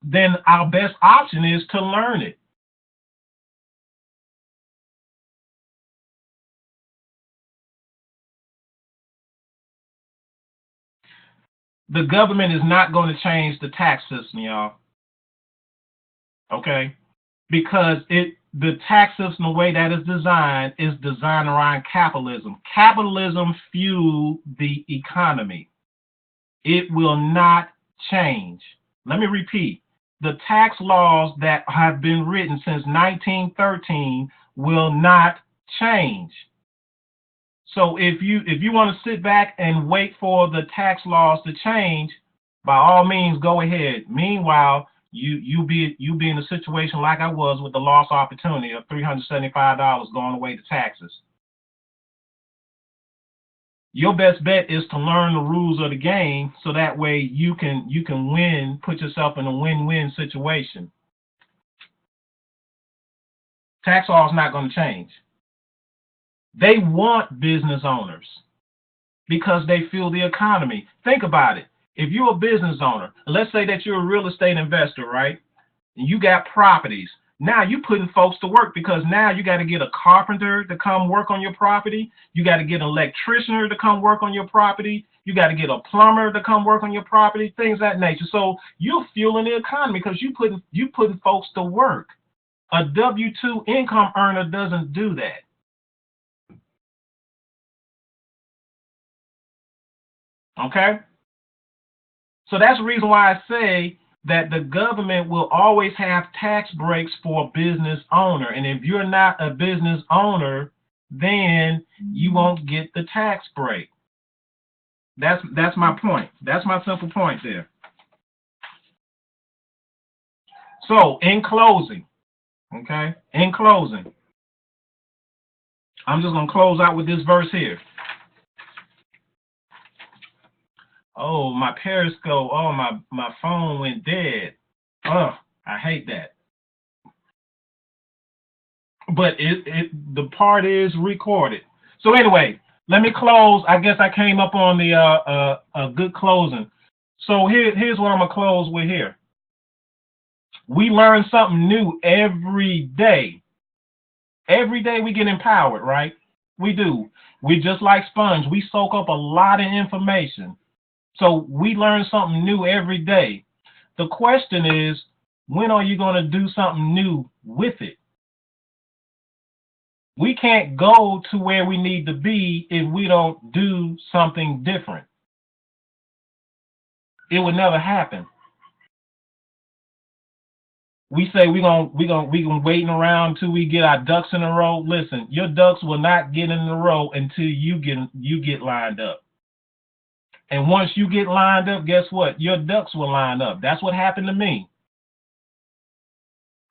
then our best option is to learn it. The government is not going to change the tax system, y'all. Okay? Because the tax system, the way that is designed around capitalism. Capitalism fuels the economy. It will not change. Let me repeat. The tax laws that have been written since 1913 will not change. So if you want to sit back and wait for the tax laws to change, by all means, go ahead. Meanwhile, you be in a situation like I was with the lost opportunity of $375 going away to taxes. Your best bet is to learn the rules of the game, so that way you can win, put yourself in a win-win situation. Tax law is not going to change. They want business owners because they fuel the economy. Think about it. If you're a business owner, let's say that you're a real estate investor, right? And you got properties. Now you're putting folks to work, because now you got to get a carpenter to come work on your property. You got to get an electrician to come work on your property. You got to get a plumber to come work on your property, things of that nature. So you're fueling the economy because you putting folks to work. A W-2 income earner doesn't do that. Okay? So that's the reason why I say that the government will always have tax breaks for a business owner. And if you're not a business owner, then you won't get the tax break. That's my point. That's my simple point there. So in closing, okay, I'm just going to close out with this verse here. Oh, my Periscope. Oh, my phone went dead. Oh, I hate that. But the part is recorded. So anyway, let me close. I guess I came up on the a good closing. So here's what I'm gonna close with here. We learn something new every day. Every day we get empowered, right? We do. We just like sponge. We soak up a lot of information. So we learn something new every day. The question is, when are you going to do something new with it? We can't go to where we need to be if we don't do something different. It would never happen. We say we gonna waiting around until we get our ducks in a row. Listen, your ducks will not get in a row until you get lined up. And once you get lined up, guess what? Your ducks will line up. That's what happened to me.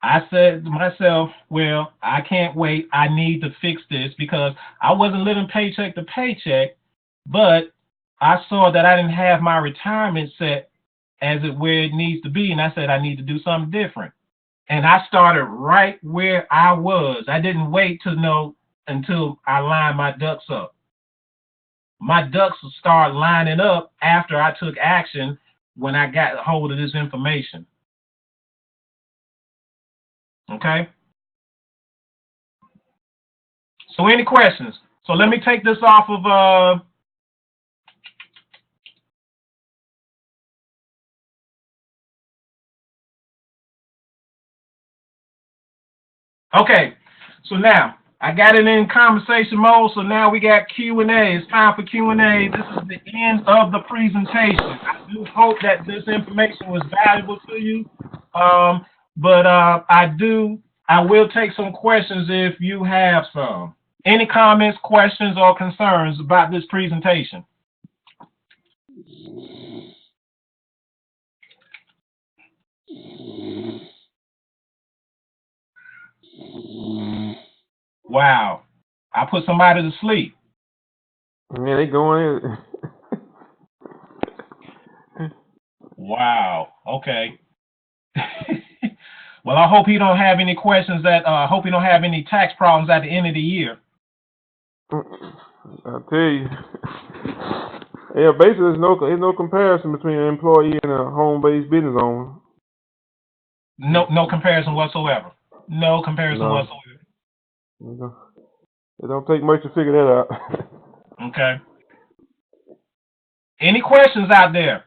I said to myself, well, I can't wait. I need to fix this because I wasn't living paycheck to paycheck, but I saw that I didn't have my retirement set as it where it needs to be. And I said, I need to do something different. And I started right where I was. I didn't wait to know until I lined my ducks up. My ducks will start lining up after I took action when I got a hold of this information. Okay? So any questions? So let me take this off of okay. So now I got it in conversation mode. So now we got Q&A. It's time for Q&A. This is the end of the presentation. I do hope that this information was valuable to you. But I will take some questions if you have some. Any comments, questions, or concerns about this presentation? Wow. I put somebody to sleep. Yeah, they going in. Wow. Okay. Well, I hope you don't have any questions I hope you don't have any tax problems at the end of the year. I'll tell you. Yeah, basically, there's no comparison between an employee and a home-based business owner. No comparison whatsoever. No comparison whatsoever. It don't take much to figure that out. Okay. Any questions out there?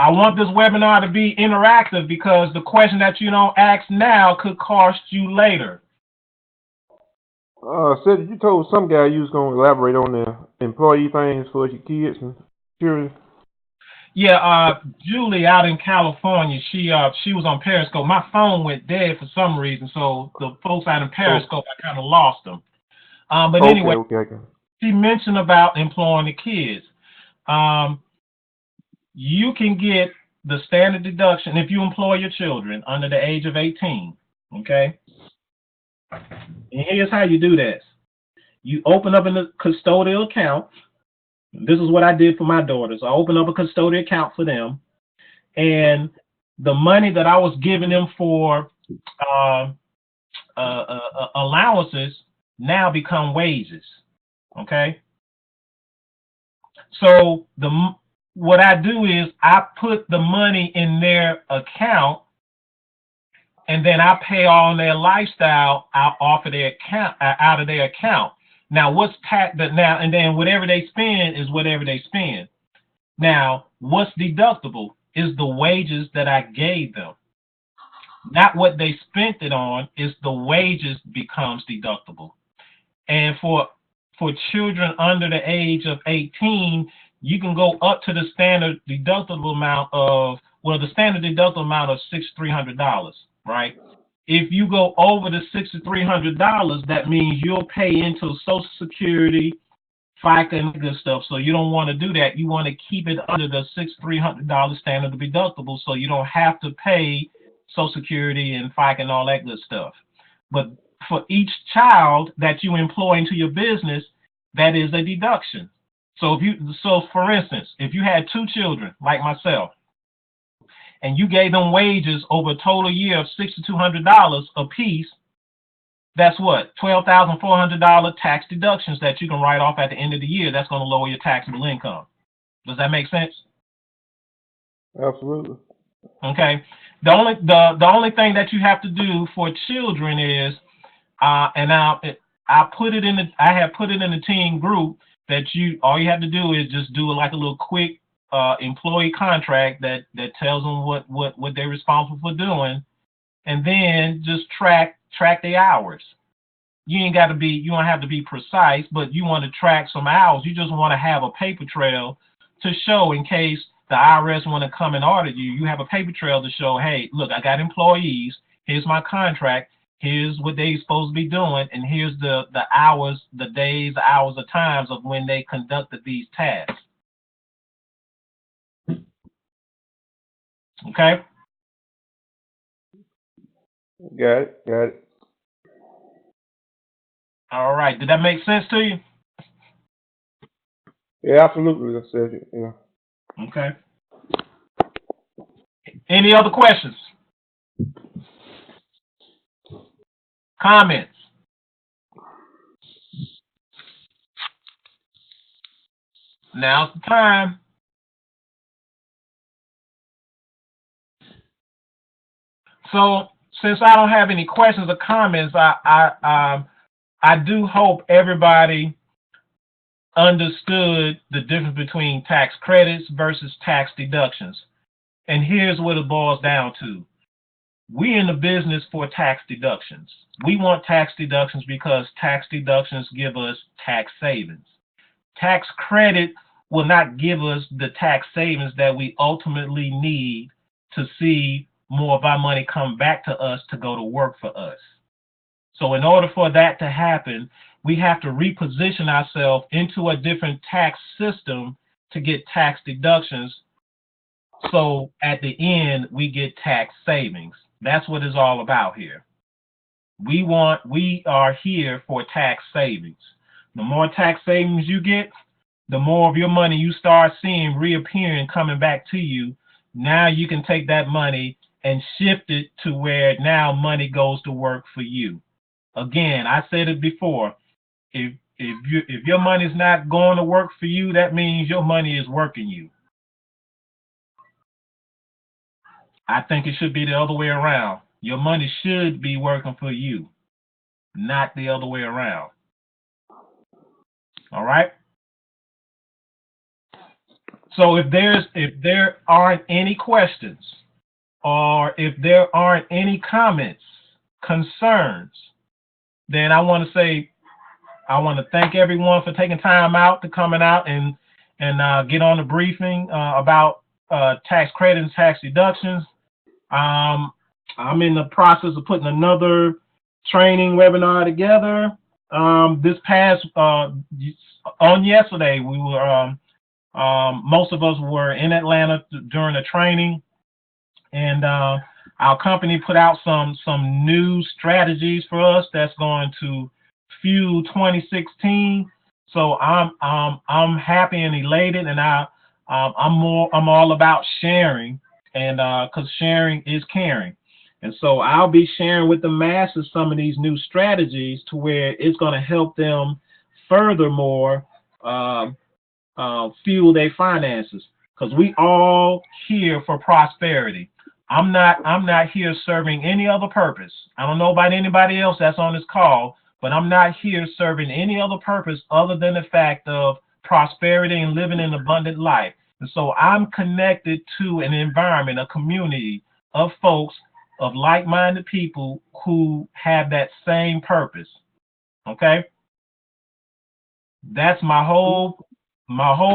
I want this webinar to be interactive because the question that you don't ask now could cost you later. Said you told some guy you was going to elaborate on the employee things for your kids and children. Yeah, Julie out in California, she was on Periscope. My phone went dead for some reason, so the folks out in Periscope, I kind of lost them. But anyway, she mentioned about employing the kids. You can get the standard deduction if you employ your children under the age of 18, okay? And here's how you do this. You open up a custodial account. This is what I did for my daughters. I opened up a custodial account for them, and the money that I was giving them for allowances now become wages, okay? So what I do is I put the money in their account, and then I pay all their lifestyle out of their account. Now, what's now? And then whatever they spend is whatever they spend. Now, what's deductible is the wages that I gave them, not what they spent it on. Is the wages becomes deductible. And for children under the age of 18, you can go up to the standard deductible amount of $6,300, right? If you go over the $6,300, that means you'll pay into Social Security, FICA, and good stuff. So you don't want to do that. You want to keep it under the $6,300 standard deductible, so you don't have to pay Social Security and FICA and all that good stuff. But for each child that you employ into your business, that is a deduction. So for instance, if you had 2 children like myself, and you gave them wages over a total year of $6,200 a piece, that's what? $12,400 tax deductions that you can write off at the end of the year. That's going to lower your taxable income. Does that make sense? Absolutely. Okay. The only thing that you have to do for children is, and I have put it in the team group that all you have to do is just do like a little quick employee contract that tells them what they're responsible for doing, and then just track the hours. You don't have to be precise, but you want to track some hours. You just want to have a paper trail to show in case the IRS want to come and audit you. You have a paper trail to show, hey, look, I got employees. Here's my contract. Here's what they're supposed to be doing, and here's the hours, the days, the hours, the times of when they conducted these tasks. Okay? Got it. All right. Did that make sense to you? Yeah, absolutely. That's it. Yeah. Okay. Any other questions? Comments? Now's the time. So, since I don't have any questions or comments, I do hope everybody understood the difference between tax credits versus tax deductions. And here's what it boils down to. We're in the business for tax deductions. We want tax deductions because tax deductions give us tax savings. Tax credit will not give us the tax savings that we ultimately need to see more of our money come back to us to go to work for us. So in order for that to happen, we have to reposition ourselves into a different tax system to get tax deductions. So at the end, we get tax savings. That's what it's all about here. We are here for tax savings. The more tax savings you get, the more of your money you start seeing reappearing, coming back to you. Now you can take that money and shift it to where now money goes to work for you. Again, I said it before. If your money's not going to work for you, that means your money is working you. I think it should be the other way around. Your money should be working for you, not the other way around. All right? So if there aren't any questions, or if there aren't any comments, concerns, then I want to thank everyone for taking time out to coming out and get on the briefing about tax credit and tax deductions. I'm in the process of putting another training webinar together. This past on yesterday, we were most of us were in Atlanta during the training, and our company put out some new strategies for us that's going to fuel 2016. So I'm happy and elated, and I'm all about sharing, and because sharing is caring. And so I'll be sharing with the masses some of these new strategies to where it's going to help them furthermore fuel their finances, because we all here for prosperity. I'm not here serving any other purpose. I don't know about anybody else that's on this call, but I'm not here serving any other purpose other than the fact of prosperity and living an abundant life. And so I'm connected to an environment, a community of folks, of like-minded people who have that same purpose. Okay? That's my whole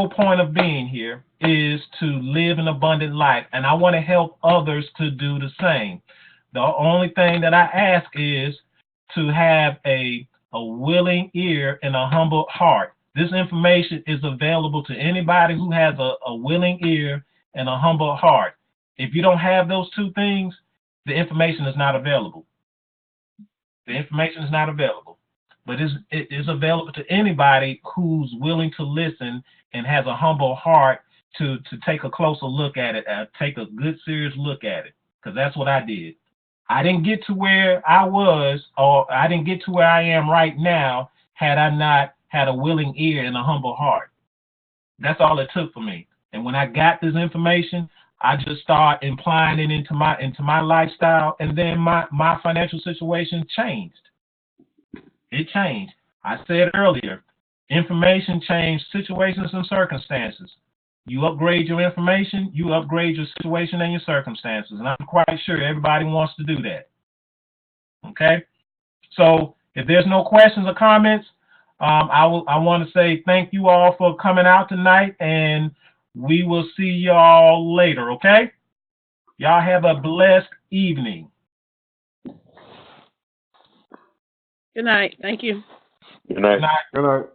point of being here, is to live an abundant life, and I want to help others to do the same. The only thing that I ask is to have a willing ear and a humble heart. This information is available to anybody who has a willing ear and a humble heart. If you don't have those two things, the information is not available. The information is not available, but it is available to anybody who's willing to listen and has a humble heart to take a closer look at it, take a good, serious look at it, because that's what I did. I didn't get to where I was, or I didn't get to where I am right now had I not had a willing ear and a humble heart. That's all it took for me. And when I got this information, I just started implying it into my lifestyle, and then my financial situation changed. It changed. I said earlier, information changed situations and circumstances. You upgrade your information, you upgrade your situation and your circumstances. And I'm quite sure everybody wants to do that. Okay? So if there's no questions or comments, I want to say thank you all for coming out tonight, and we will see y'all later, okay? Y'all have a blessed evening. Good night. Thank you. Good night. Good night. Good night.